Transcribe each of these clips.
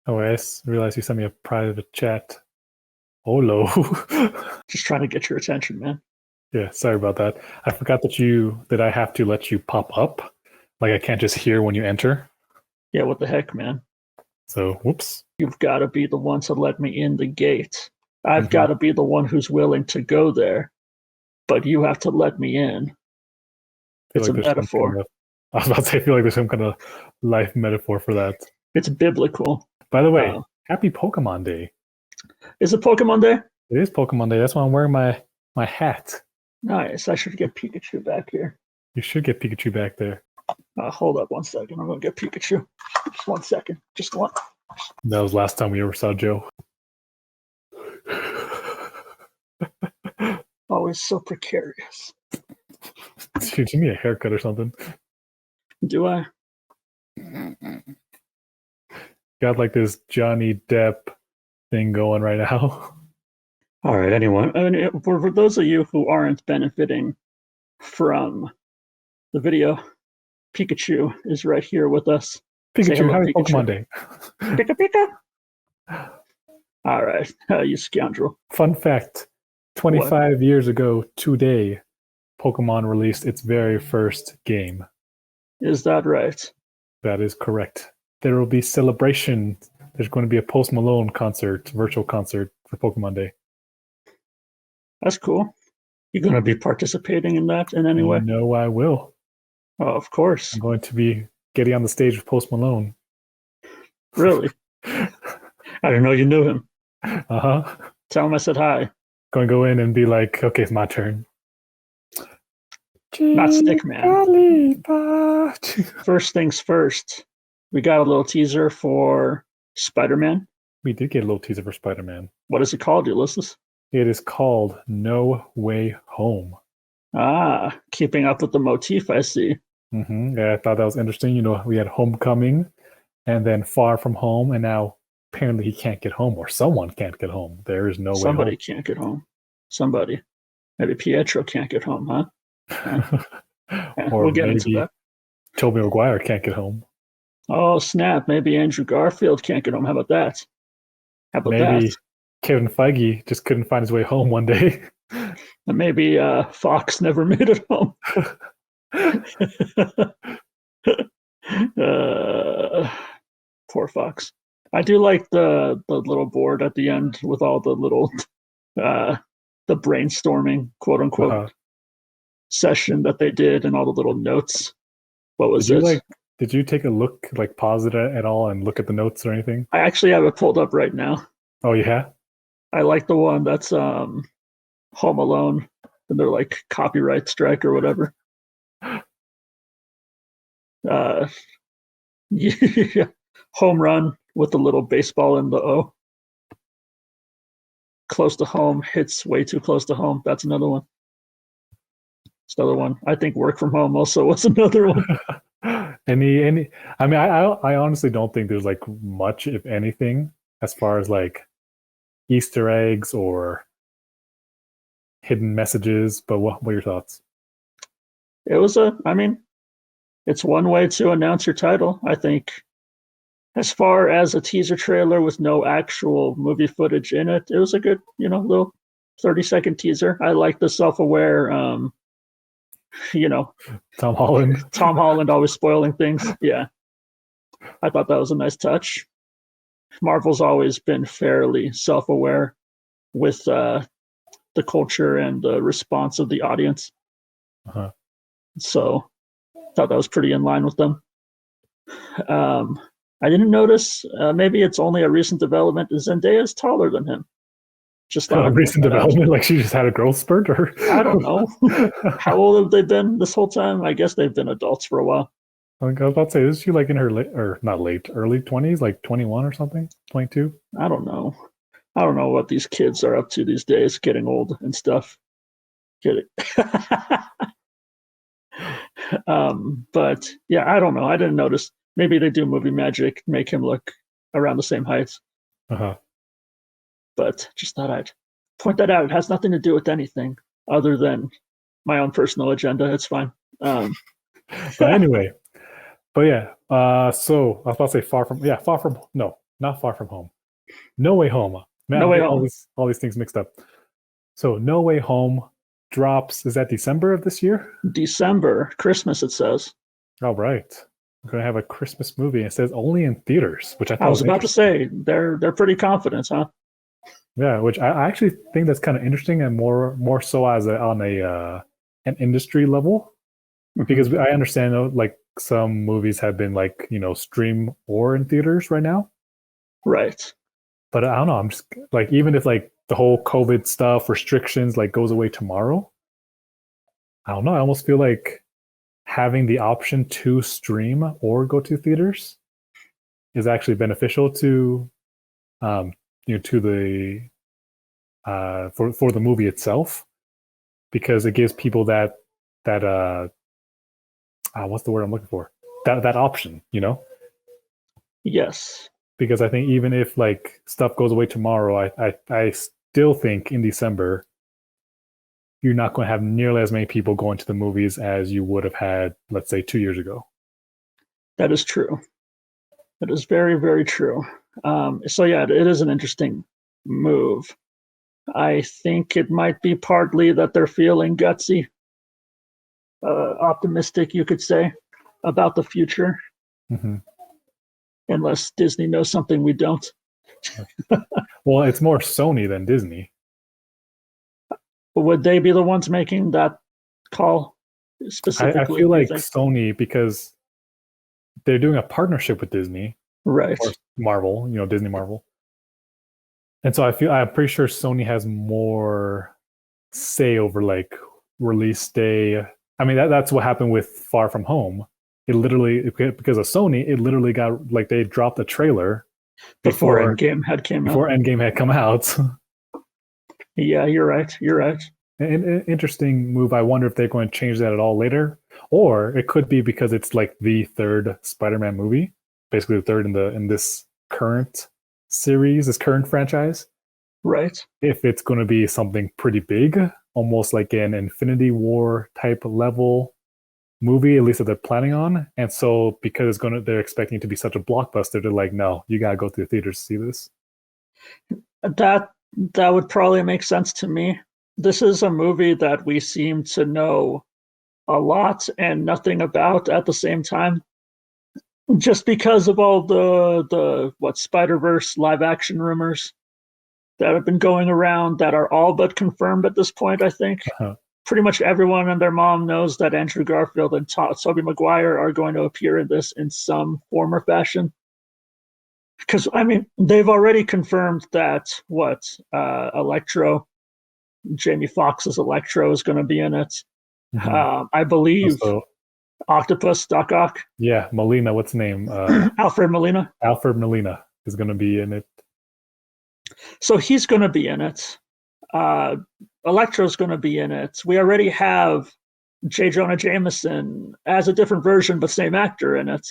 Oh, realized you sent me a private chat. Oh, no. Just trying to get your attention, man. Yeah, sorry about that. I forgot that I have to let you pop up. Like I can't just hear when you enter. Yeah, what the heck, man? So, whoops. You've got to be the one to let me in the gate. I've got to be the one who's willing to go there, but you have to let me in. It's a metaphor. I was about to say, I feel like there's some kind of life metaphor for that. It's biblical. By the way, happy Pokemon Day. Is it Pokemon Day? It is Pokemon Day. That's why I'm wearing my hat. Nice. I should get Pikachu back here. You should get Pikachu back there. Hold up 1 second. I'm going to get Pikachu. Just 1 second. Just one. That was last time we ever saw Joe. Always so precarious. Dude, you need a haircut or something. Do I? Got like this Johnny Depp thing going right now. All right, anyway. I mean, for those of you who aren't benefiting from the video, Pikachu is right here with us. Pikachu, happy Pokemon Day. Pika Pika. All right, you scoundrel. Fun fact, 25 years ago today, Pokemon released its very first game. Is that right? That is correct. There will be celebration. There's going to be a Post Malone concert, virtual concert for Pokemon Day. That's cool. You're going to be participating in that in any way? No, I will. Oh, of course. I'm going to be getting on the stage with Post Malone. Really? I didn't know you knew him. Uh-huh. Tell him I said hi. Going to go in and be like, okay, it's my turn. Not Stickman. First things first. We got a little teaser for Spider-Man. We did get a little teaser for Spider-Man. What is it called, Ulysses? It is called No Way Home. Ah, keeping up with the motif, I see. Yeah, I thought that was interesting. You know, we had Homecoming and then Far From Home, and now apparently he can't get home, or someone can't get home. There is no way home. Somebody can't get home. Somebody. Maybe Pietro can't get home, huh? Or we'll get into that. Tobey Maguire can't get home. Oh, snap. Maybe Andrew Garfield can't get home. How about that? Maybe Kevin Feige just couldn't find his way home one day. And maybe Fox never made it home. Poor Fox. I do like the little board at the end with all the little the brainstorming, quote unquote, session that they did and all the little notes. What was it? Did you take a look, like pause it at all and look at the notes or anything? I actually have it pulled up right now. Oh, yeah? I like the one that's Home Alone, and they're like copyright strike or whatever. Yeah. Home run with the little baseball in the O. Close to home, hits way too close to home. That's another one. It's another one. I think work from home also was another one. I mean, I honestly don't think there's like much, if anything, as far as like Easter eggs or hidden messages. But what are your thoughts? It was it's one way to announce your title, I think. As far as a teaser trailer with no actual movie footage in it, it was a good, little 30-second teaser. I like the self-aware, Tom Holland. Tom Holland always spoiling things. Yeah. I thought that was a nice touch. Marvel's always been fairly self-aware with the culture and the response of the audience. So I thought that was pretty in line with them. I didn't notice, maybe it's only a recent development, Zendaya's taller than him. Just a recent development, like she just had a growth spurt, or I don't know. How old have they been this whole time? I guess they've been adults for a while. I was about to say, is she like in her early 20s, like 21 or something, 22? I don't know. I don't know what these kids are up to these days, getting old and stuff. Kidding. But yeah, I don't know. I didn't notice. Maybe they do movie magic, make him look around the same height. But just thought I'd point that out. It has nothing to do with anything other than my own personal agenda. It's fine. But anyway, so I was about to say Far From not Far From Home. No Way Home. Man, No I'm Way getting Home. all these things mixed up. So No Way Home drops, is that December of this year? December, Christmas, it says. All right. We're gonna have a Christmas movie. It says only in theaters, which I I thought was was about to interesting. say they're pretty confident, huh? Yeah, which I actually think that's kind of interesting and more so as on a an industry level, Mhm. because I understand like some movies have been like stream or in theaters right now, Right. but I don't know. I'm just like, even if like the whole COVID stuff restrictions like goes away tomorrow, I don't know. I almost feel like having the option to stream or go to theaters is actually beneficial to um to the for the movie itself, because it gives people that what's the word I'm looking for, that option, Yes. because I think even if like stuff goes away tomorrow, I still think in December you're not going to have nearly as many people going to the movies as you would have had, let's say, 2 years ago. That is true. That is very, very true. So yeah, it is an interesting move. I think it might be partly that they're feeling gutsy, optimistic, you could say, about the future, Mm-hmm. unless Disney knows something we don't. Well, it's more Sony than Disney. Would they be the ones making that call I specifically, feel do you like think? Sony, because they're doing a partnership with Disney or Right. Marvel, Disney Marvel. And so I'm pretty sure Sony has more say over like release day. I mean, that's what happened with Far From Home. It literally, because of Sony, it literally got like, they dropped a trailer Before before Endgame had came out. before Endgame had come out. Yeah, you're right. You're right. An interesting move. I wonder if they're going to change that at all later, or it could be because it's like the third Spider-Man movie, basically the third in this current series, this current franchise. Right. If it's going to be something pretty big, almost like an Infinity War type level movie, at least that they're planning on. And so because they're expecting it to be such a blockbuster, they're like, no, you gotta go to the theaters to see this. That that would probably make sense to me. This is a movie that we seem to know a lot and nothing about at the same time, just because of all the what Spider-Verse live action rumors that have been going around that are all but confirmed at this point. I think Uh-huh. pretty much everyone and their mom knows that Andrew Garfield and Tobey Maguire are going to appear in this in some form or fashion. Because I mean, they've already confirmed that Electro, Jamie Foxx's Electro is going to be in it. Mm-hmm. I believe Also, Octopus, Doc Ock, yeah, Molina, what's the name? Alfred Molina. Alfred Molina is going to be in it. So he's going to be in it. Uh, Electro's going to be in it. We already have J. Jonah Jameson as a different version, but same actor in it.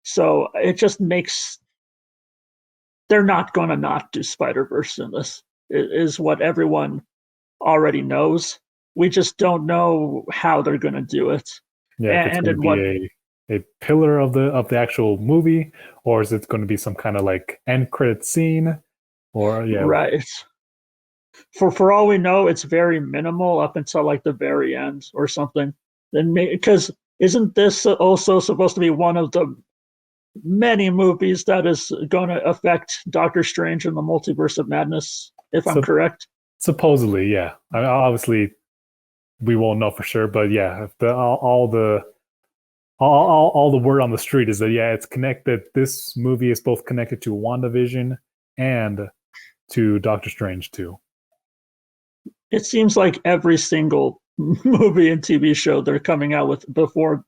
So it just makes they're not going to not do Spider Verse in this. It is what everyone already knows. We just don't know how they're going to do it, Yeah, if it's and going to in what be a pillar of the actual movie, or is it going to be some kind of like end credit scene, or yeah. right. For all we know, it's very minimal up until like the very end or something. Then because isn't this also supposed to be one of the many movies that is going to affect Doctor Strange and the Multiverse of Madness? If I'm So correct. supposedly, yeah. I mean, obviously, we won't know for sure, but yeah, all the word on the street is that yeah, it's connected. This movie is both connected to WandaVision and to Doctor Strange too. It seems like every single movie and TV show they're coming out with before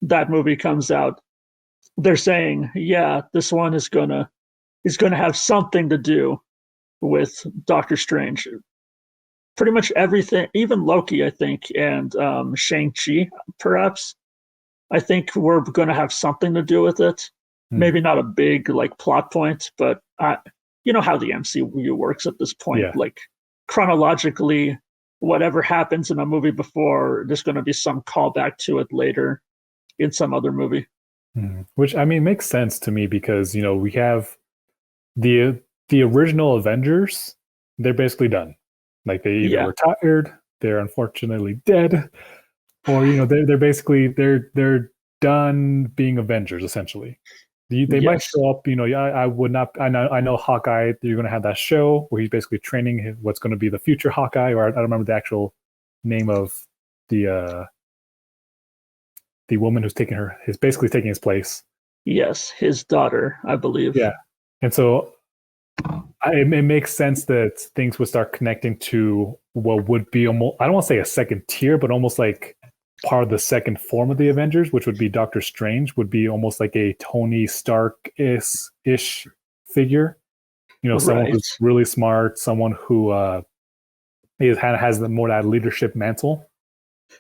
that movie comes out, they're saying, yeah, this one is gonna have something to do with Doctor Strange. Pretty much everything, even Loki, I think, and Shang-Chi, perhaps. I think we're gonna have something to do with it. Hmm. Maybe not a big like plot point, but you know how the MCU works at this point. Yeah. Like chronologically, whatever happens in a movie before, there's going to be some callback to it later in some other movie. Hmm. Which I mean makes sense to me because we have the original Avengers, they're basically done. Like they either Yeah. retired, they're unfortunately dead, or they're basically they're done being Avengers essentially. They might Yes. show up. I would not. I know Hawkeye. You're going to have that show where he's basically training what's going to be the future Hawkeye, or I don't remember the actual name of the woman who's taking his basically taking his place. Yes. His daughter, I believe. Yeah, and so it makes sense that things would start connecting to what would be almost, I don't want to say a second tier, but almost like part of the second form of the Avengers, which would be Doctor Strange, would be almost like a Tony Stark-ish figure. Someone Right. who's really smart, someone who has the more that leadership mantle.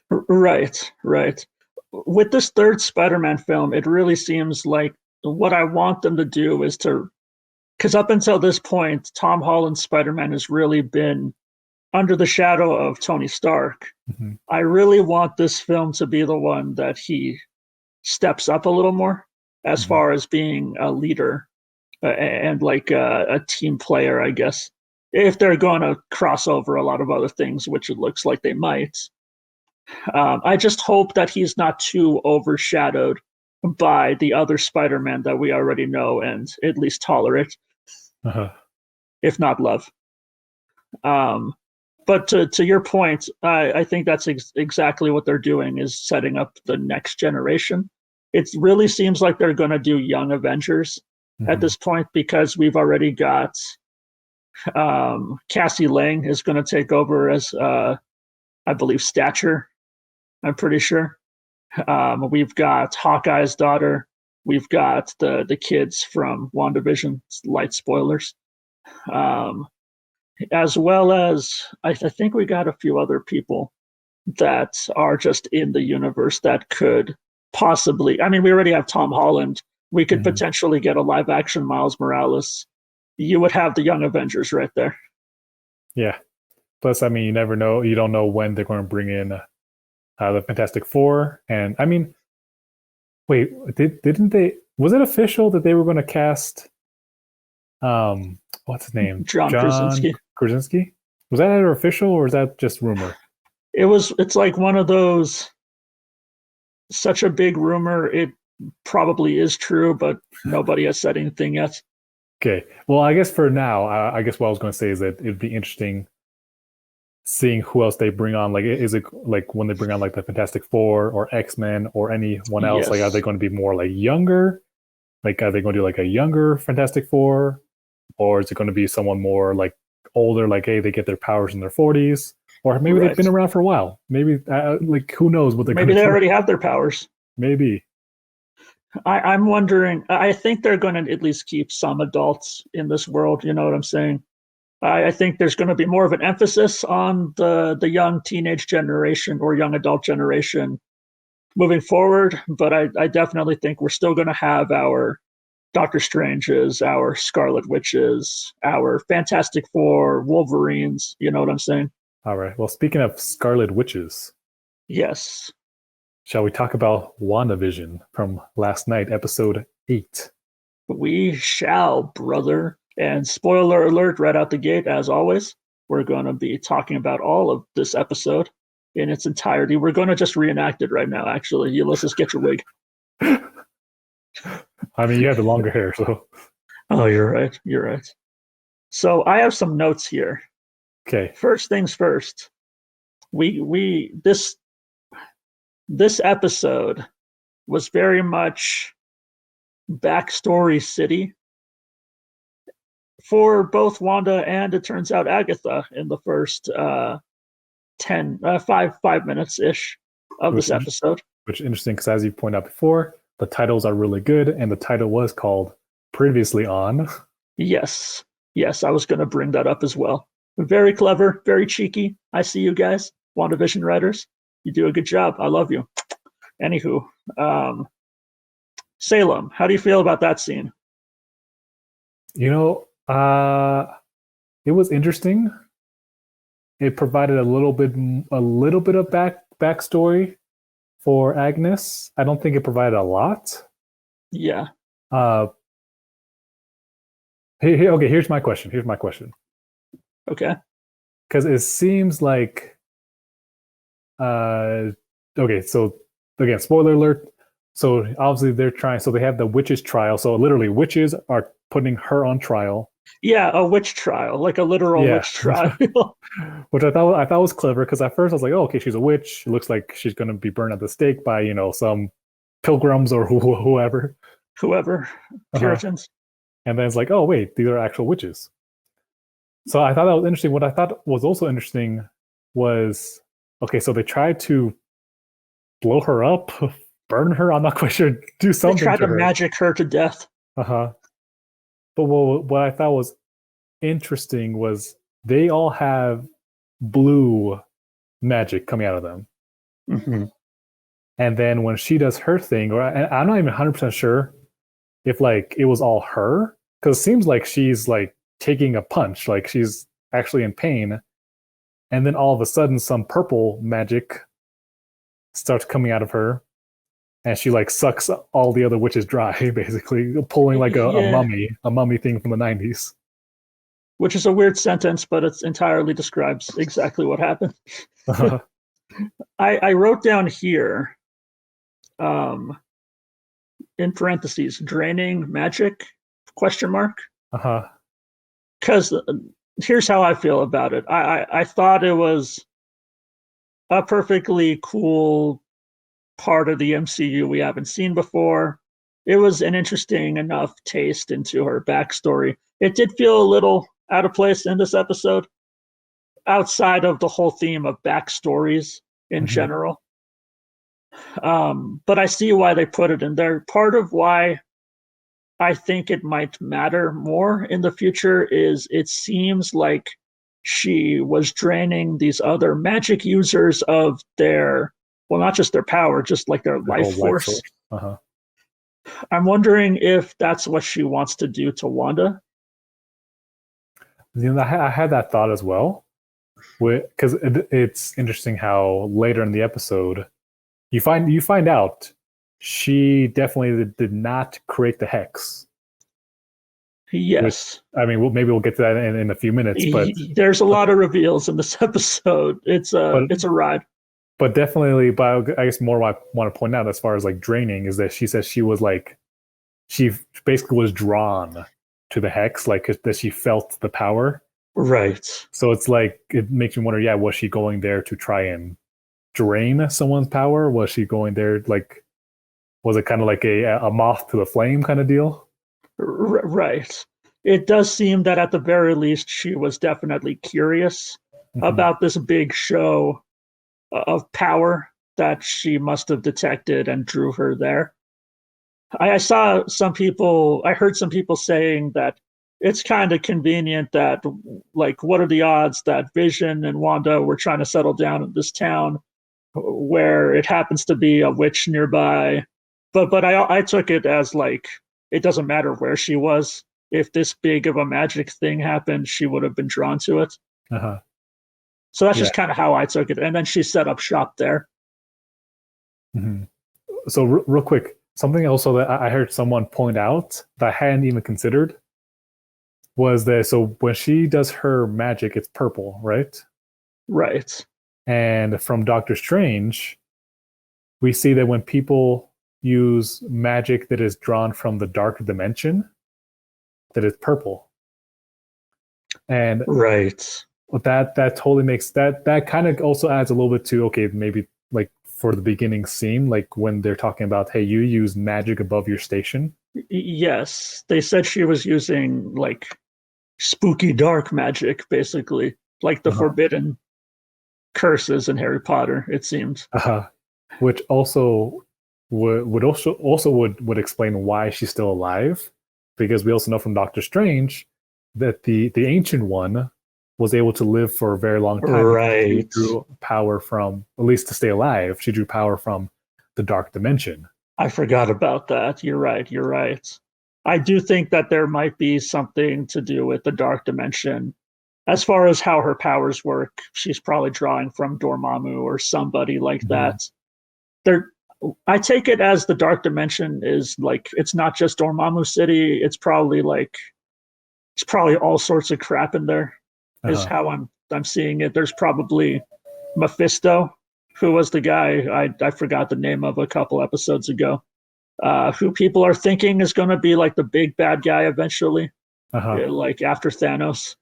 Right. Right. With this third Spider-Man film, it really seems like what I want them to do is because up until this point, Tom Holland's Spider-Man has really been under the shadow of Tony Stark. Mm-hmm. I really want this film to be the one that he steps up a little more as far as being a leader and like a team player, I guess. If they're going to cross over a lot of other things, which it looks like they might. I just hope that he's not too overshadowed by the other Spider-Man that we already know and at least tolerate, if not love. But to your point, I think that's exactly what they're doing is setting up the next generation. It really seems like they're going to do Young Avengers at this point because we've already got Cassie Lang is going to take over as, I believe, Stature. I'm pretty sure. We've got Hawkeye's daughter. We've got the kids from WandaVision. Light spoilers. As well as I think we got a few other people that are just in the universe that could possibly. I mean, we already have Tom Holland. We could potentially get a live action Miles Morales. You would have the Young Avengers right there. Yeah. Plus, I mean, you never know. You don't know when they're going to bring in the Fantastic Four. And I mean, wait, didn't they? Was it official that they were going to cast? What's his name? John Krasinski. Krasinski. Was that ever official, or is that just rumor? It's like one of those. Such a big rumor. It probably is true, but nobody has said anything yet. Okay. Well, I guess for now, I guess what I was going to say is that it'd be interesting seeing who else they bring on. Like, is it like when they bring on like the Fantastic Four or X-Men or anyone else? Like, are they going to be more like younger? Like, are they going to do like a younger Fantastic Four, or is it going to be someone more like older? Like, hey, they get their powers in their 40s, or maybe they've been around for a while. Maybe like who knows what they're. Maybe they already have their powers. Maybe. I'm wondering. I think they're going to at least keep some adults in this world. You know what I'm saying? I think there's going to be more of an emphasis on the young teenage generation or young adult generation moving forward. But I definitely think we're still going to have our Doctor Stranges, our Scarlet Witches, our Fantastic Four, Wolverines. You know what I'm saying? All right. Well, speaking of Scarlet Witches. Yes. Shall we talk about WandaVision from last night, episode 8? We shall, brother. And spoiler alert right out the gate, as always, we're going to be talking about all of this episode in its entirety. We're going to just reenact it right now, actually. Ulysses, get your wig. I mean, you have the longer hair, so. Oh, you're right. You're right. So I have some notes here. Okay. First things first. This episode was very much backstory city for both Wanda and, it turns out, Agatha in the first 5 minutes ish of this episode. Which is interesting because, as you pointed out before, the titles are really good, and the title was called Previously On. Yes, I was going to bring that up as well. Very clever, very cheeky. I see you guys, WandaVision writers. You do a good job. I love you. Anywho, Salem, how do you feel about that scene? It was interesting. It provided a little bit of backstory for Agnes. I don't think it provided a lot. Yeah. Okay, here's my question. Here's my question. Okay. Because it seems like, uh, okay, so again, spoiler alert. So obviously they're trying. So they have the witches trial. So literally, witches are putting her on trial. Yeah, a witch trial, like a literal Yeah, witch trial. which I thought was clever because at first I was like, oh, okay, she's a witch. It looks like she's going to be burned at the stake by some pilgrims or whoever. Whoever, Uh-huh. Puritans. And then it's like, oh wait, these are actual witches. So I thought that was interesting. What I thought was also interesting was, okay, so they tried to blow her up, burn her. I'm not quite sure. Do They something tried to to her. magic her to death. Uh huh. But what I thought was interesting was they all have blue magic coming out of them. Mm-hmm. And then when she does her thing, or I'm not even 100% sure if like it was all her, because it seems like she's like taking a punch, like she's actually in pain. And then all of a sudden, some purple magic starts coming out of her, and she like sucks all the other witches dry, basically pulling like Yeah, a mummy thing from the 90s. which is a weird sentence, but it entirely describes exactly what happened. Uh-huh. I wrote down here, um, in parentheses, draining magic, question mark. Uh-huh. Because here's how I feel about it. I thought it was a perfectly cool part of the MCU we haven't seen before. It was an interesting enough taste into her backstory. It did feel a little out of place in this episode, outside of the whole theme of backstories in Mm-hmm. general. But I see why they put it in there. Part of why I think it might matter more in the future is it seems like she was draining these other magic users of their, well, not just their power, just like their The life whole life source. force. Uh-huh. I'm wondering if that's what she wants to do to Wanda. I had that thought as well, because it's interesting how later in the episode you find out she definitely did not create the hex. Which Yes. I mean, maybe we'll get to that in a few minutes, There's a but lot of reveals in this episode. but It's a ride. but definitely. But I guess more what I want to point out as far as like draining is that she says she was like she basically was drawn to the hex, like that she felt the power. Right. So it's like it makes me wonder, yeah, was she going there to try and drain someone's power? Was she going there like was it kind of like a moth to the flame kind of deal? Right. It does seem that at the very least she was definitely curious Mm-hmm. about this big show of power that she must have detected and drew her there. I saw some people, I heard some people saying that it's kind of convenient that, like, what are the odds that Vision and Wanda were trying to settle down in this town where it happens to be a witch nearby? But I took it as like it doesn't matter where she was. If this big of a magic thing happened, she would have been drawn to it. Uh-huh. So that's Yeah. just kind of how I took it. And then she set up shop there. Mm-hmm. So real quick, something also that I heard someone point out that I hadn't even considered was that so when she does her magic, it's purple, right? Right. And from Doctor Strange, we see that when people use magic that is drawn from the dark dimension, that it's purple. And Right. that totally makes that kind of also adds a little bit to okay, maybe like for the beginning scene, like when they're talking about, hey, you use magic above your station. Yes. They said she was using like spooky dark magic, basically, like the Uh-huh. forbidden curses in Harry Potter, it seems. Uh-huh. Which also would explain why she's still alive, because we also know from Doctor Strange that the ancient one was able to live for a very long time because she Right. drew power from, at least to stay alive, she drew power from the dark dimension. I forgot about that. You're right. You're right. I do think that there might be something to do with the dark dimension. As far as how her powers work, she's probably drawing from Dormammu or somebody like Mhm. that. There, I take it as the dark dimension is like it's not just Dormammu City. It's probably like It's probably all sorts of crap in there. Is Uh-huh. how I'm seeing it. There's probably Mephisto, who was the guy I forgot the name of a couple episodes ago, who people are thinking is going to be like the big bad guy eventually, Uh-huh. like after Thanos.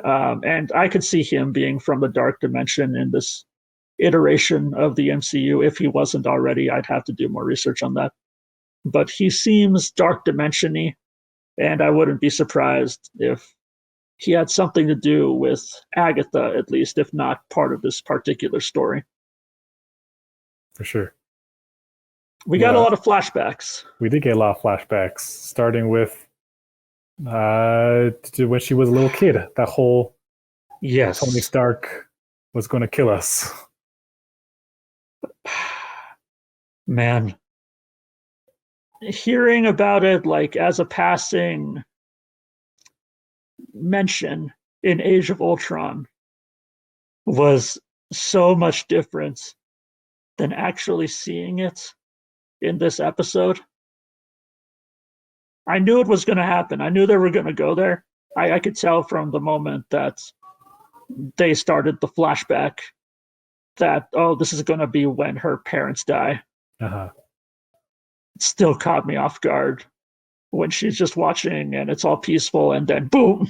And I could see him being from the dark dimension in this iteration of the MCU. If he wasn't already, I'd have to do more research on that. But he seems dark dimension-y, and I wouldn't be surprised if he had something to do with Agatha, at least, if not part of this particular story. For sure. We got a lot of flashbacks. We did get a lot of flashbacks, starting with to when she was a little kid. That whole Yes. Tony Stark was going to kill us. Man. Hearing about it like as a passing mention in Age of Ultron was so much different than actually seeing it in this episode. I knew it was going to happen. I knew they were going to go there. I could tell from the moment that they started the flashback that, oh, this is going to be when her parents die. Uh-huh. It still caught me off guard when she's just watching and it's all peaceful and then boom.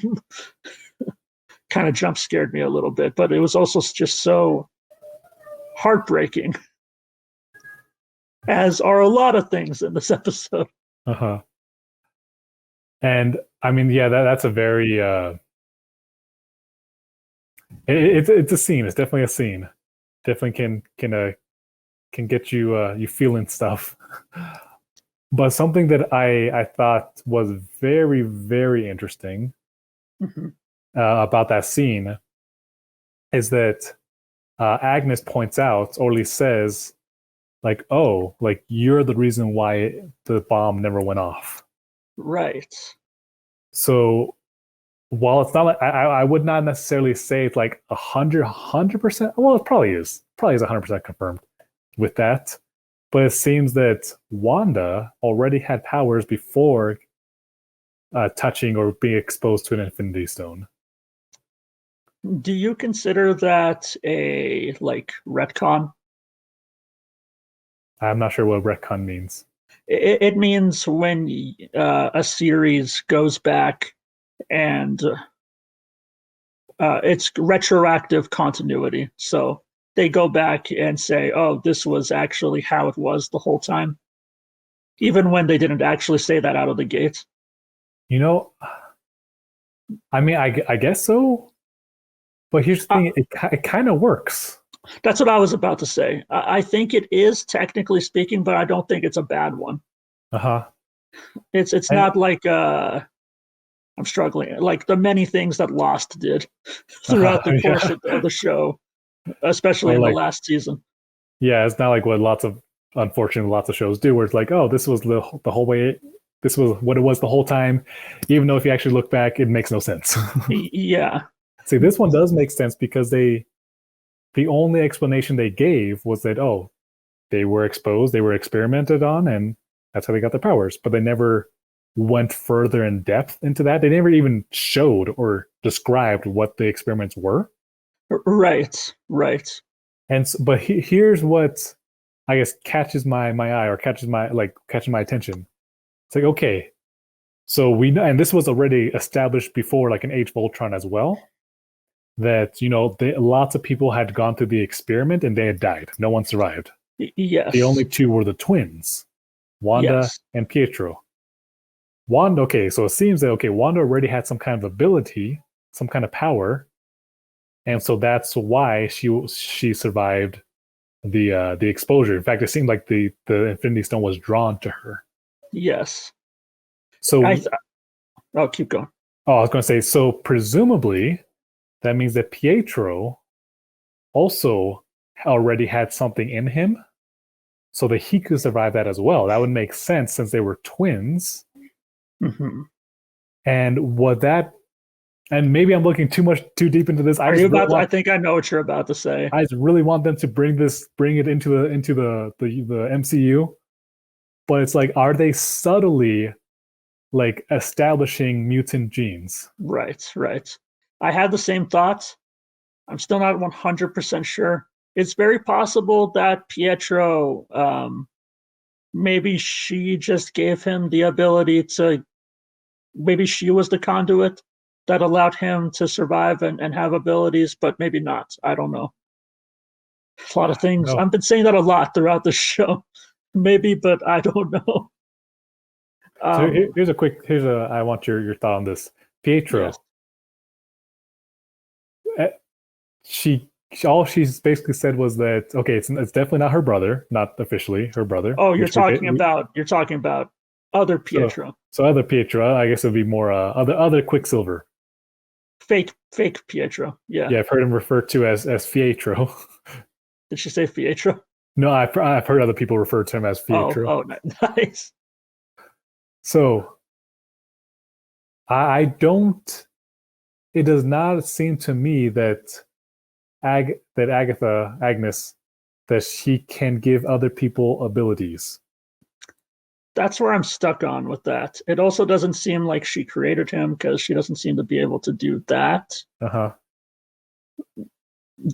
Kind of jump scared me a little bit, but it was also just so heartbreaking, as are a lot of things in this episode. Uh-huh. And I mean, yeah, that's a very it's a scene. It's definitely a scene. Definitely can get you you feeling stuff. But something that I thought was very, very interesting about that scene is that Agnes points out, or at least says, like, oh, like you're the reason why the bomb never went off. Right. So while it's not like I would not necessarily say it's like 100%. Well, it probably is 100% confirmed with that. But it seems that Wanda already had powers before touching or being exposed to an Infinity Stone. Do you consider that a like retcon? I'm not sure what retcon means. It means when a series goes back and it's retroactive continuity. So they go back and say, oh, this was actually how it was the whole time, even when they didn't actually say that out of the gate. You know, I mean, I guess so. But here's the thing, it kind of works. That's what I was about to say. I think it is, technically speaking, but I don't think it's a bad one. Uh-huh. It's not like I'm struggling, like the many things that Lost did throughout the course of the show, especially in the last season. Yeah, it's not like what unfortunately lots of shows do, where it's like, oh, this was the whole way, this was what it was the whole time, even though if you actually look back, it makes no sense. Yeah. See, this one does make sense because the only explanation they gave was that, oh, they were exposed, they were experimented on, and that's how they got their powers. But they never went further in depth into that. They never even showed or described what the experiments were. Right. And but here's what I guess catches my eye, or catching my attention. It's like, okay, so we know, and this was already established before, like in Age of Ultron as well, that lots of people had gone through the experiment and they had died. No one survived. Yes. The only two were the twins, Wanda and Pietro. Wanda, okay, so it seems that Wanda already had some kind of ability, some kind of power, and so that's why she survived the exposure. In fact, it seemed like the Infinity Stone was drawn to her. Yes. So keep going. Oh, I was going to say, so presumably that means that Pietro also already had something in him, so that he could survive that as well. That would make sense since they were twins. Mm-hmm. And and maybe I'm looking too deep into this. I think I know what you're about to say. I just really want them to bring it into the MCU. But it's like, are they subtly like establishing mutant genes. Right, right. I had the same thoughts. I'm still not 100% sure. It's very possible that Pietro, maybe she just gave him the ability to, maybe she was the conduit that allowed him to survive and have abilities, but maybe not. I don't know. A lot of things. No. I've been saying that a lot throughout the show. Maybe, but I don't know. So here's a I want your thought on this. Pietro. Yes. She all she's basically said was that okay, it's definitely not her brother, not officially her brother. Oh, you're talking about other Pietro. So other Pietro, I guess it would be more other Quicksilver. Fake Pietro. Yeah. Yeah, I've heard him referred to as Pietro. Did she say Pietro? No, I've heard other people refer to him as Pietro. Oh, nice. So I don't. It does not seem to me that Agnes, that she can give other people abilities. That's where I'm stuck on with that. It also doesn't seem like she created him because she doesn't seem to be able to do that. Uh-huh.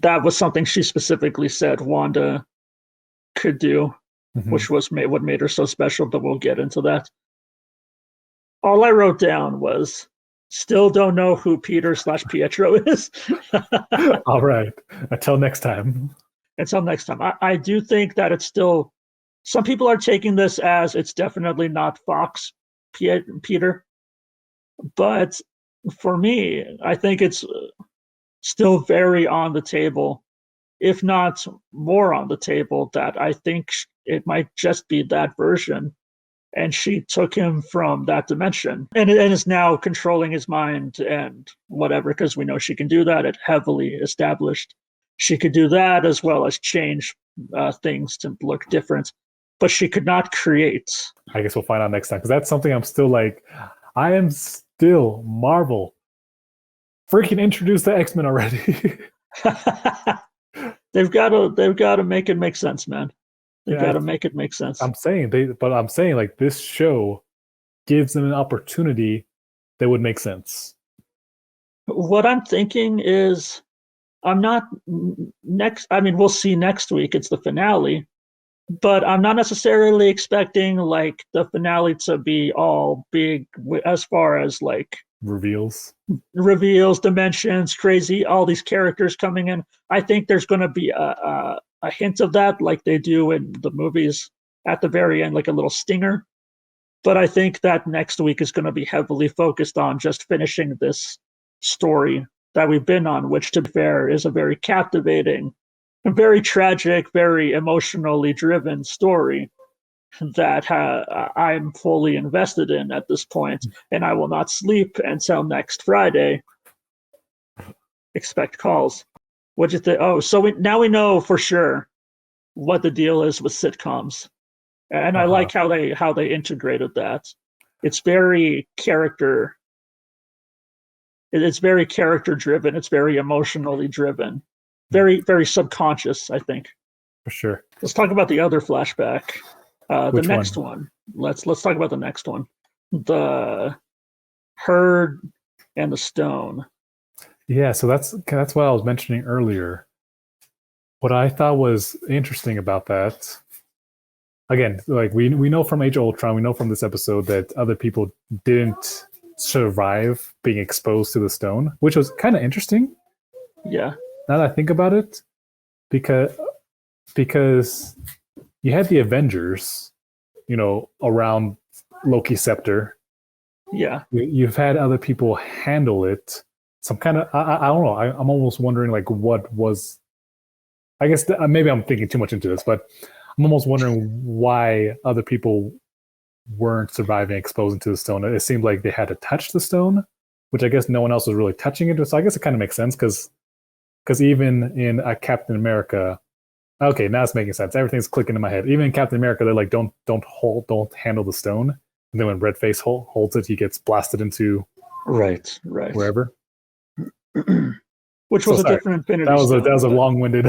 That was something she specifically said Wanda could do, which was what made her so special, but we'll get into that. All I wrote down was, still don't know who Peter/Pietro is. All right. Until next time. Until next time. I do think that it's still, some people are taking this as it's definitely not Fox Peter. But for me, I think it's still very on the table, if not more on the table, that I think it might just be that version. And she took him from that dimension and is now controlling his mind and whatever, because we know she can do that. It heavily established. She could do that as well as change things to look different, but she could not create. I guess we'll find out next time, because that's something I'm still like, I am still Marvel. Freaking introduce the X-Men already. They've got to make it make sense, man. They got to make it make sense. I'm saying like this show gives them an opportunity that would make sense. What I'm thinking is, I'm not next. I mean, we'll see next week. It's the finale, but I'm not necessarily expecting like the finale to be all big as far as like reveals, dimensions, crazy, all these characters coming in. I think there's going to be a hint of that, like they do in the movies at the very end, like a little stinger. But I think that next week is going to be heavily focused on just finishing this story that we've been on, which, to be fair, is a very captivating, very tragic, very emotionally driven story that I'm fully invested in at this point, and I will not sleep until next Friday. Expect calls. What'd you think? Oh, so now we know for sure what the deal is with sitcoms, and I like how they integrated that. It's very character. It's very character driven. It's very emotionally driven. Very, very subconscious, I think. For sure. Let's talk about the other flashback. The next one? Let's talk about the next one. The Herd and the Stone. Yeah, so that's what I was mentioning earlier. What I thought was interesting about that, again, like we know from Age of Ultron, we know from this episode that other people didn't survive being exposed to the stone, which was kind of interesting. Yeah. Now that I think about it, because you had the Avengers, around Loki's scepter. Yeah. You've had other people handle it. Some kind of, I don't know. I'm almost wondering, like, what was. I guess maybe I'm thinking too much into this, but I'm almost wondering why other people weren't surviving exposing to the stone. It seemed like they had to touch the stone, which I guess no one else was really touching it. So I guess it kind of makes sense because even in Captain America, okay, now it's making sense. Everything's clicking in my head. Even in Captain America, they're like, don't handle the stone. And then when Redface holds it, he gets blasted into right wherever. Which was a different Infinity Stone. That was a long-winded.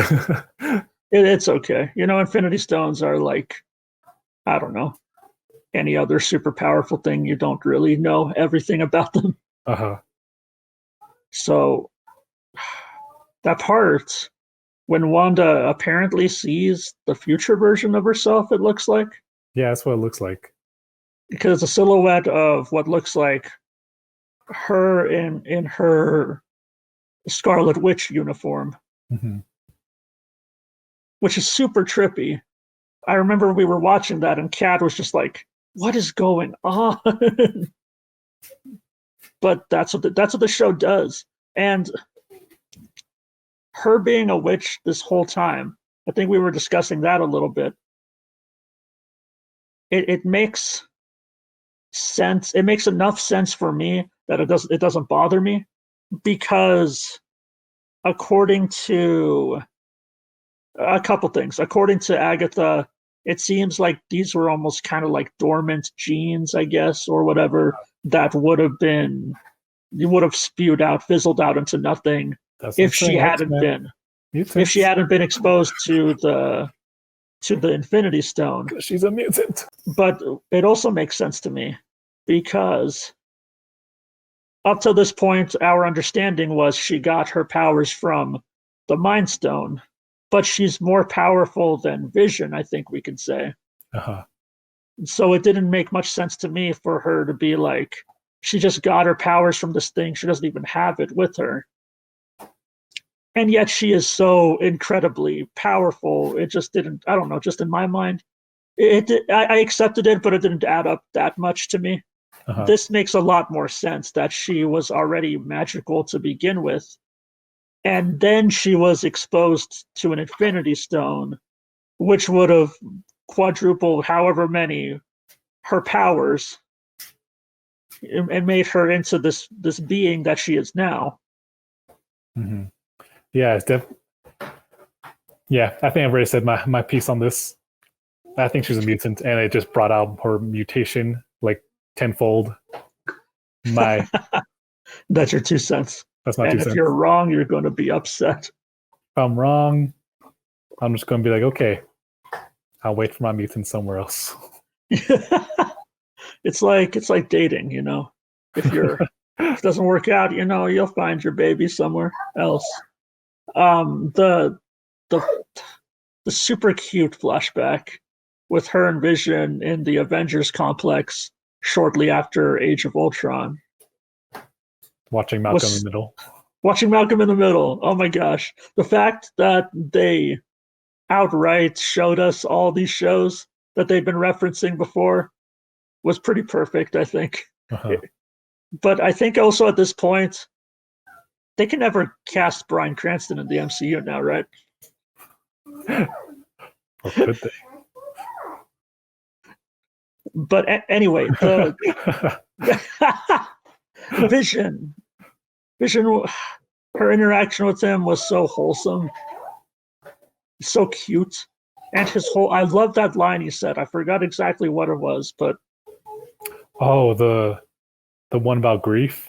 It's okay. Infinity Stones are like, I don't know. any other super powerful thing, you don't really know everything about them. Uh-huh. So that part, when Wanda apparently sees the future version of herself, it looks like, Yeah, that's what it looks like. because it's a silhouette of what looks like her in her Scarlet Witch uniform, Hmm. which is super trippy. I remember we were watching that, and Kat was just like, "What is going on?" But that's what the show does, and her being a witch this whole time. I think we were discussing that a little bit. It makes sense. It makes enough sense for me that it doesn't bother me, because according to a couple things, according to Agatha, it seems like these were almost kind of like dormant genes, I guess, or whatever, that would have spewed out, fizzled out into nothing That's what I'm if she saying. hadn't X-Men. been if she Mutants. hadn't been exposed to the Infinity Stone. She's a mutant. But it also makes sense to me, because up to this point, our understanding was she got her powers from the Mind Stone, but she's more powerful than Vision, I think we could say. Uh-huh. So it didn't make much sense to me for her to be like, she just got her powers from this thing. She doesn't even have it with her. And yet she is so incredibly powerful. It just didn't, I don't know, just in my mind, I accepted it, but it didn't add up that much to me. Uh-huh. This makes a lot more sense, that she was already magical to begin with. And then she was exposed to an Infinity Stone, which would have quadrupled however many her powers, and made her into this being that she is now. Mm-hmm. Yeah, yeah, I think I've already said my piece on this. I think she's a mutant, and it just brought out her mutation like tenfold. My That's your 2 cents. That's my And 2 if cents. you're wrong, you're going to be upset. If I'm wrong, I'm just going to be like, okay, I'll wait for my mutant somewhere else. It's like dating, you know. If it doesn't work out, you know, you'll find your baby somewhere else. The the the super cute flashback with her and Vision in the Avengers complex shortly after Age of Ultron. Watching Malcolm in the Middle. Watching Malcolm in the Middle. Oh my gosh. The fact that they outright showed us all these shows that they've been referencing before was pretty perfect, I think. Uh-huh. But I think also at this point, they can never cast Bryan Cranston in the MCU now, right? Or could they? But anyway, the Vision, her interaction with him was so wholesome, so cute, and I love that line he said. I forgot exactly what it was, but oh, the one about grief.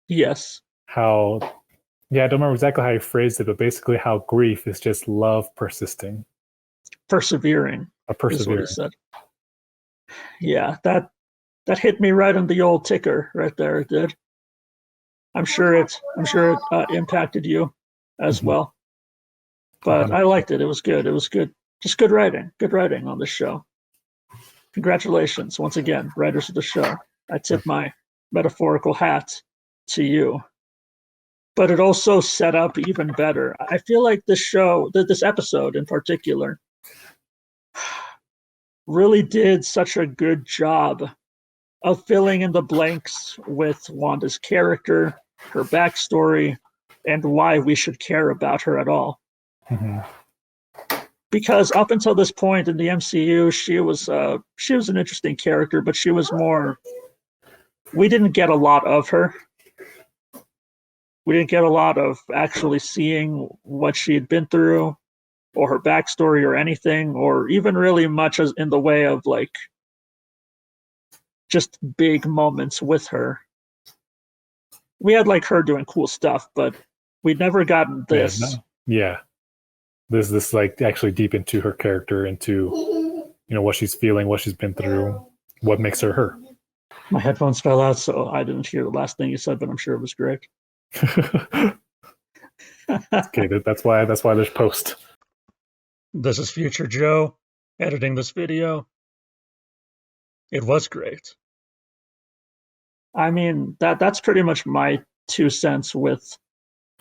yes, How? Yeah, I don't remember exactly how he phrased it, but basically how grief is just love persisting, persevering. or Is what he persevering. said. Yeah, that hit me right on the old ticker right there. It did. I'm sure it impacted you as well. But I liked it. It was good. It was good. Just good writing. Good writing on this show. Congratulations once again, writers of the show. I tip my metaphorical hat to you. But it also set up even better. I feel like this episode in particular, really did such a good job of filling in the blanks with Wanda's character, her backstory, and why we should care about her at all. Mm-hmm. Because up until this point in the MCU, she was an interesting character, but she was more. We didn't get a lot of her. We didn't get a lot of actually seeing what she had been through, or her backstory, or anything, or even really much as in the way of like just big moments with her. We had like her doing cool stuff, but we'd never gotten this. Yeah, no. Yeah. This like actually deep into her character, into what she's feeling, what she's been through, what makes her her. My headphones fell out, so I didn't hear the last thing you said, but I'm sure it was great. Okay, that's why there's post. This is Future Joe editing this video. It was great. I mean, that's pretty much my 2 cents with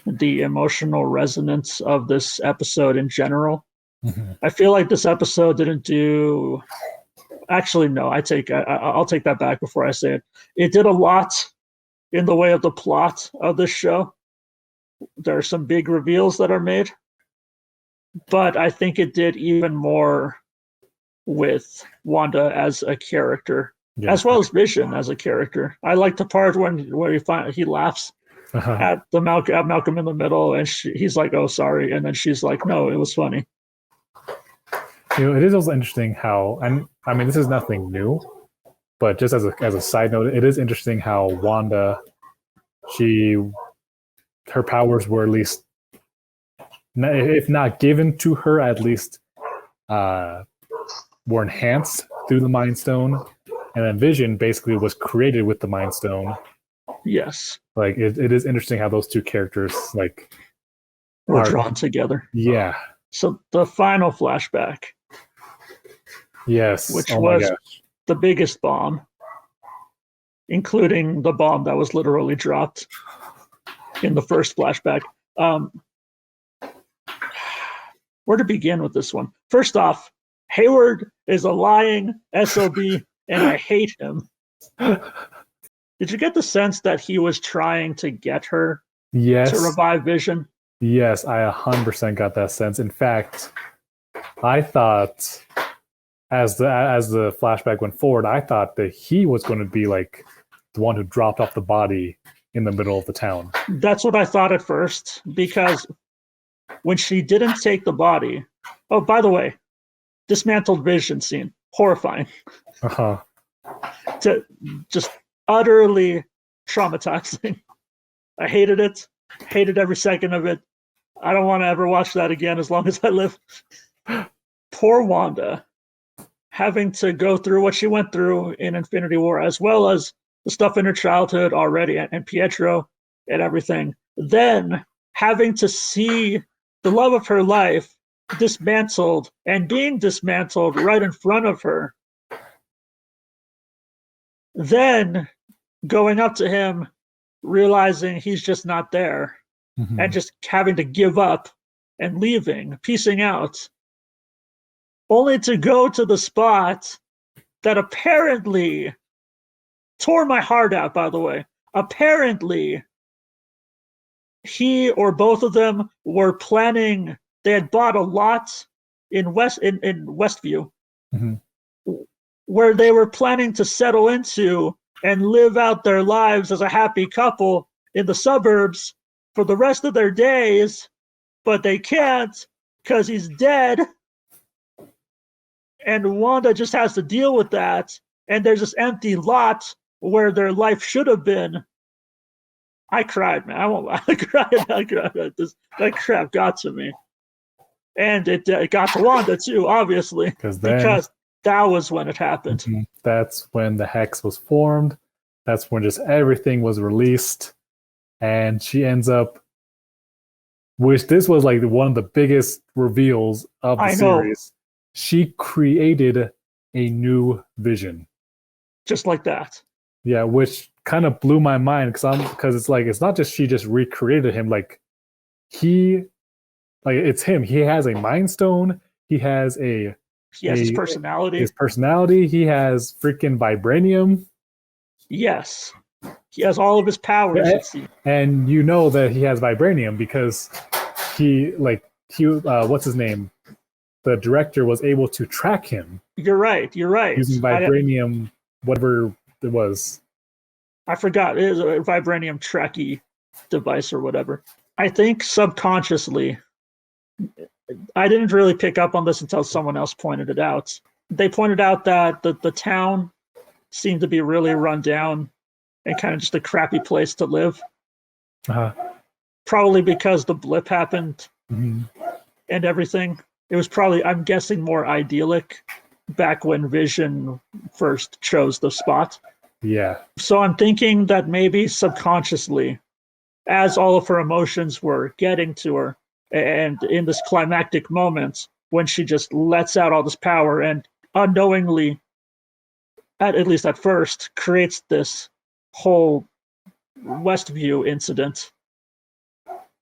the emotional resonance of this episode in general. Mm-hmm. I feel like this episode didn't do. Actually, no. I'll take that back before I say it. It did a lot in the way of the plot of this show. There are some big reveals that are made, but I think it did even more with Wanda as a character, as well as Vision as a character. I like the part where he laughs at Malcolm in the middle, and he's like, "Oh, sorry," and then she's like, "No, it was funny." You know, it is also interesting how, and I mean, this is nothing new, but just as a side note, it is interesting how Wanda, her powers were at least, if not given to her, at least were enhanced through the Mind Stone, and then Vision basically was created with the Mind Stone. Yes, like it is interesting how those two characters were drawn together. Yeah. So the final flashback. Yes. Which was the biggest bomb, including the bomb that was literally dropped in the first flashback. Where to begin with this one? First off, Hayward is a lying SOB, and I hate him. Did you get the sense that he was trying to get her to revive Vision? Yes, I 100% got that sense. In fact, I thought as the flashback went forward, I thought that he was going to be like the one who dropped off the body in the middle of the town. That's what I thought at first, because when she didn't take the body, oh, by the way, dismantled Vision scene, horrifying. Just utterly traumatizing. I hated it. Hated every second of it. I don't want to ever watch that again as long as I live. Poor Wanda, having to go through what she went through in Infinity War, as well as the stuff in her childhood already, and Pietro and everything. Then having to see the love of her life dismantled and being dismantled right in front of her. Then going up to him, realizing he's just not there, and just having to give up and leaving, piecing out, only to go to the spot that apparently tore my heart out, by the way. Apparently, he or both of them were planning, they had bought a lot in Westview, where they were planning to settle into and live out their lives as a happy couple in the suburbs for the rest of their days, but they can't because he's dead. And Wanda just has to deal with that. And there's this empty lot where their life should have been. I cried, man. I won't lie. I cried. That crap got to me. And it got to Wanda too, obviously. Because that was when it happened. That's when the Hex was formed. That's when just everything was released. And she ends up, which this was like one of the biggest reveals of the series. She created a new Vision. Just like that. Yeah, which kind of blew my mind because it's like, it's not just she just recreated him. Like it's him. He has a Mind Stone. He has his personality. His personality. He has freaking vibranium. Yes. He has all of his powers. And you know that he has vibranium because he what's his name? The director was able to track him. You're right. Using vibranium, whatever it was. I forgot. It was a vibranium tracky device or whatever. I think subconsciously, I didn't really pick up on this until someone else pointed it out. They pointed out that the town seemed to be really run down and kind of just a crappy place to live. Probably because the blip happened and everything. It was probably, I'm guessing, more idyllic back when Vision first chose the spot. Yeah. So I'm thinking that maybe subconsciously, as all of her emotions were getting to her, and in this climactic moment when she just lets out all this power and unknowingly, at least at first, creates this whole Westview incident.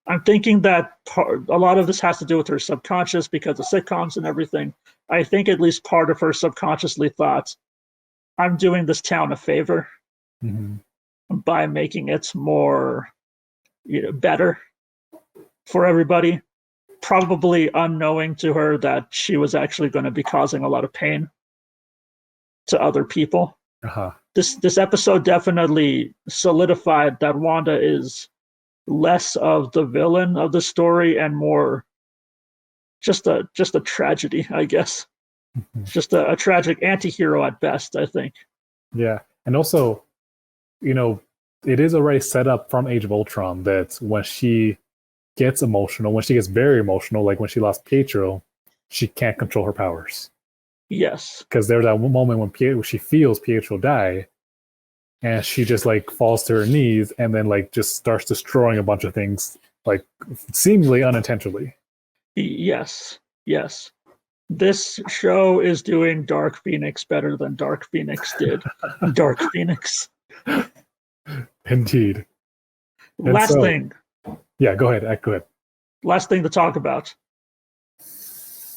I'm thinking that a lot of this has to do with her subconscious because of sitcoms and everything. I think at least part of her subconsciously thought, I'm doing this town a favor by making it more, better for everybody. Probably unknowing to her that she was actually going to be causing a lot of pain to other people. This episode definitely solidified that Wanda is less of the villain of the story and more just a tragedy, I guess. Just a tragic anti-hero at best, I think. Yeah. And also, it is already set up from Age of Ultron that when she gets emotional, when she gets very emotional, like when she lost Pietro, she can't control her powers. Yes. Because there's that one moment when she feels Pietro die, and she just like falls to her knees and then like just starts destroying a bunch of things, like seemingly unintentionally. Yes. This show is doing Dark Phoenix better than Dark Phoenix did. Dark Phoenix. Indeed. Last thing. Yeah, go ahead. Go ahead. Last thing to talk about.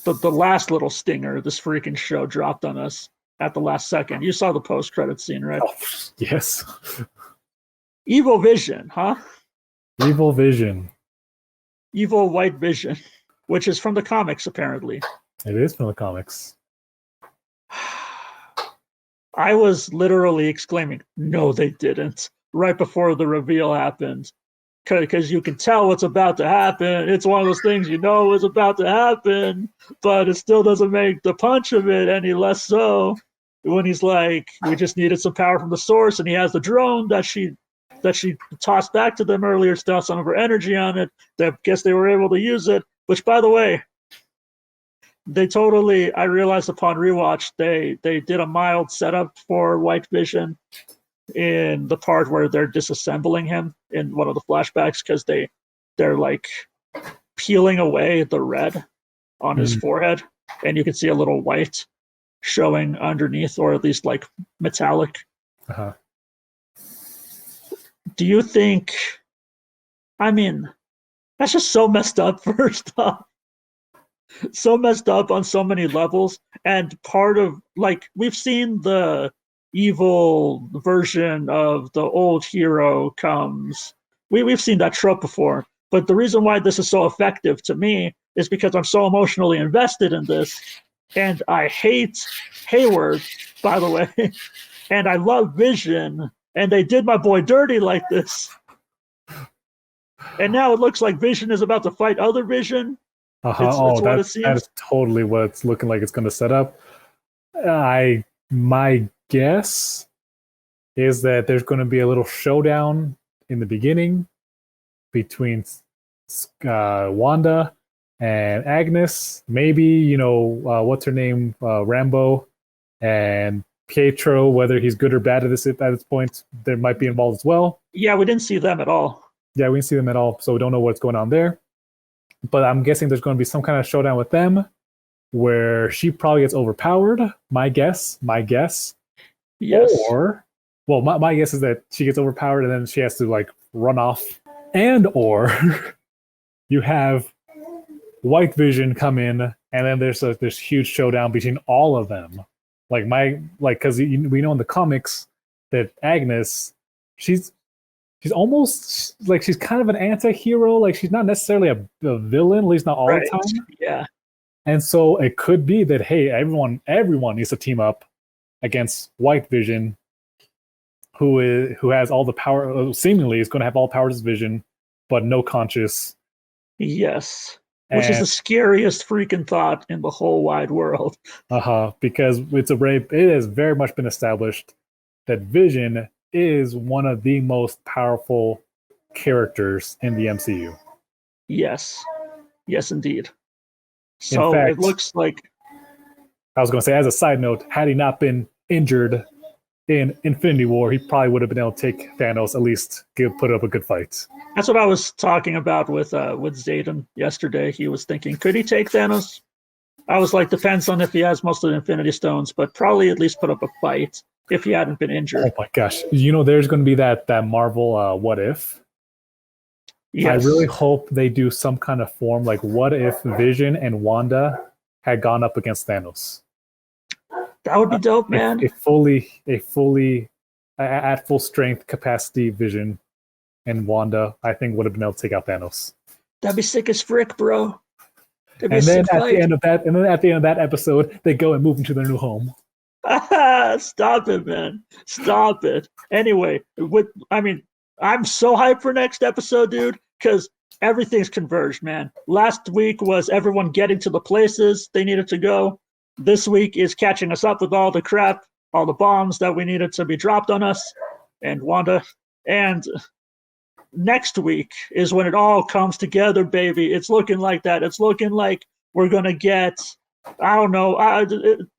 The last little stinger this freaking show dropped on us at the last second. You saw the post-credit scene, right? Oh, yes. Evil Vision, huh? Evil Vision. Evil White Vision, which is from the comics, apparently. It is from the comics. I was literally exclaiming, no, they didn't, right before the reveal happened. Because you can tell what's about to happen. It's one of those things you know is about to happen, but it still doesn't make the punch of it any less so. When he's like, we just needed some power from the source, and he has the drone that she tossed back to them earlier, still some of her energy on it. I guess they were able to use it, which, by the way, they totally, I realized upon rewatch, they did a mild setup for White Vision in the part where they're disassembling him in one of the flashbacks, because they're like peeling away the red on his forehead, and you can see a little white showing underneath, or at least like metallic. Do you think, I mean, that's just so messed up, first off. So messed up on so many levels. And part of, like, we've seen the evil version of the old hero comes. We've seen that trope before. But the reason why this is so effective to me is because I'm so emotionally invested in this. And I hate Hayward, by the way. And I love Vision. And they did my boy dirty like this. And now it looks like Vision is about to fight other Vision. That is totally what it's looking like it's going to set up. My guess is that there's going to be a little showdown in the beginning between Wanda and Agnes. Maybe, what's her name? Rambo and Pietro, whether he's good or bad at this point, there might be involved as well. Yeah, we didn't see them at all. Yeah, we didn't see them at all, so we don't know what's going on there. But I'm guessing there's going to be some kind of showdown with them where she probably gets overpowered. My guess. Yes. Or, well, my guess is that she gets overpowered and then she has to like run off. And or you have White Vision come in, and then there's this huge showdown between all of them. Because we know in the comics that Agnes, she's almost like she's kind of an anti-hero. Like she's not necessarily a villain, at least not all the time. Yeah. And so it could be that, hey, everyone needs to team up against White Vision, who has all the power, seemingly is going to have all powers as Vision, but no conscious. Yes. Which is the scariest freaking thought in the whole wide world. Because it has very much been established that Vision is one of the most powerful characters in the MCU. Yes, indeed. So it looks like I was going to say, as a side note, had he not been injured in Infinity War, he probably would have been able to take Thanos, at least put up a good fight. That's what I was talking about with Zayden yesterday. He was thinking, could he take Thanos? I was like, depends on if he has most of the Infinity Stones, but probably at least put up a fight if he hadn't been injured. Oh my gosh. There's going to be that Marvel what if? Yes. I really hope they do some kind of form, like what if Vision and Wanda had gone up against Thanos? That would be dope, man. A fully at full strength capacity Vision and Wanda, I think, would have been able to take out Thanos. That'd be sick as frick, bro. And then at the end of that episode, they go and move into their new home. Stop it, man. Stop it. Anyway, I'm so hyped for next episode, dude, because everything's converged, man. Last week was everyone getting to the places they needed to go. This week is catching us up with all the crap, all the bombs that we needed to be dropped on us and Wanda. And next week is when it all comes together, baby. It's looking like that. It's looking like we're going to get, I don't know.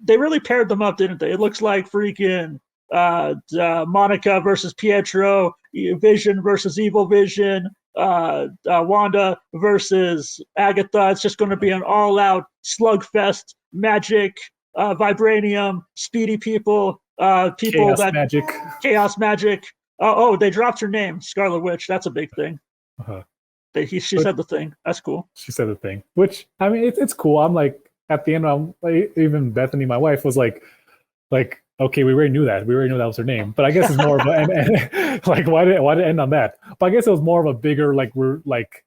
They really paired them up, didn't they? It looks like freaking Monica versus Pietro, Vision versus Evil Vision, Wanda versus Agatha. It's just going to be an all-out slugfest, magic, vibranium, speedy people, chaos magic. Oh, they dropped her name, Scarlet Witch. That's a big thing. Uh-huh. She said the thing. That's cool. She said the thing, which it's cool. I'm like, at the end, even Bethany, my wife, was like, okay, we already knew that. We already knew that was her name. But I guess it's more of a, like, why did it end on that? But I guess it was more of a bigger, like, we're like,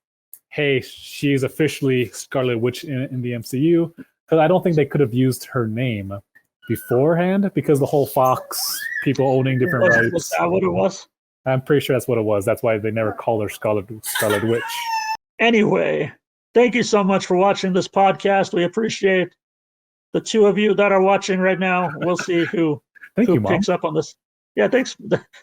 hey, she's officially Scarlet Witch in the MCU. Because I don't think they could have used her name beforehand because the whole Fox people owning different rights. Was that what it was? I'm pretty sure that's what it was. That's why they never called her Scarlet Witch. Anyway, thank you so much for watching this podcast. We appreciate the two of you that are watching right now. We'll see who picks up on this. Yeah, thanks.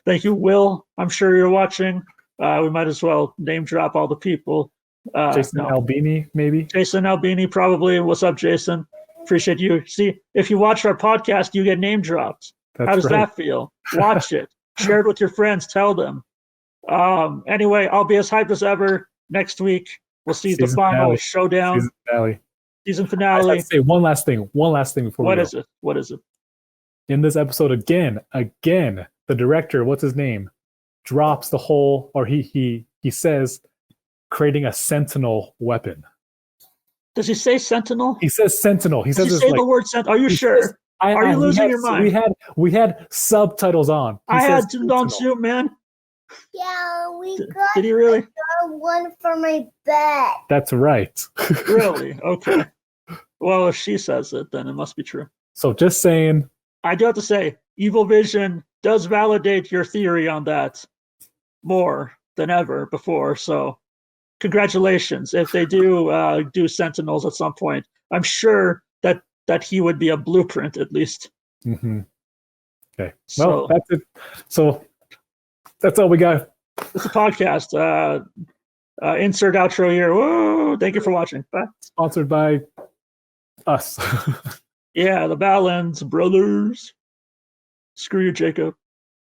Thank you, Will. I'm sure you're watching. We might as well name drop all the people. Jason Albini, maybe? Jason Albini, probably. What's up, Jason? Appreciate you. See, if you watch our podcast, you get name dropped. How does that feel? Watch it. Share it with your friends. Tell them. Anyway, I'll be as hyped as ever next week. We'll see the final showdown. Season finale. I have to say one last thing before we go. What is it? In this episode, again, the director, what's his name, drops the whole, or he says, creating a sentinel weapon. Does he say sentinel? He says sentinel. He says the word sentinel. Are you sure? Are you losing your mind? We had subtitles on. I had to on too, man. Yeah, we got. Did he really? One for my bed. That's right. Really? Okay. Well, if she says it, then it must be true. So just saying. I do have to say, Evil Vision does validate your theory on that more than ever before. So congratulations. If they do Sentinels at some point, I'm sure that he would be a blueprint at least. Mm-hmm. Okay. Well, that's it. So that's all we got. It's a podcast. Insert outro here. Whoa! Thank you for watching. Bye. Sponsored by us. Yeah, the Balanz brothers. Screw you, Jacob.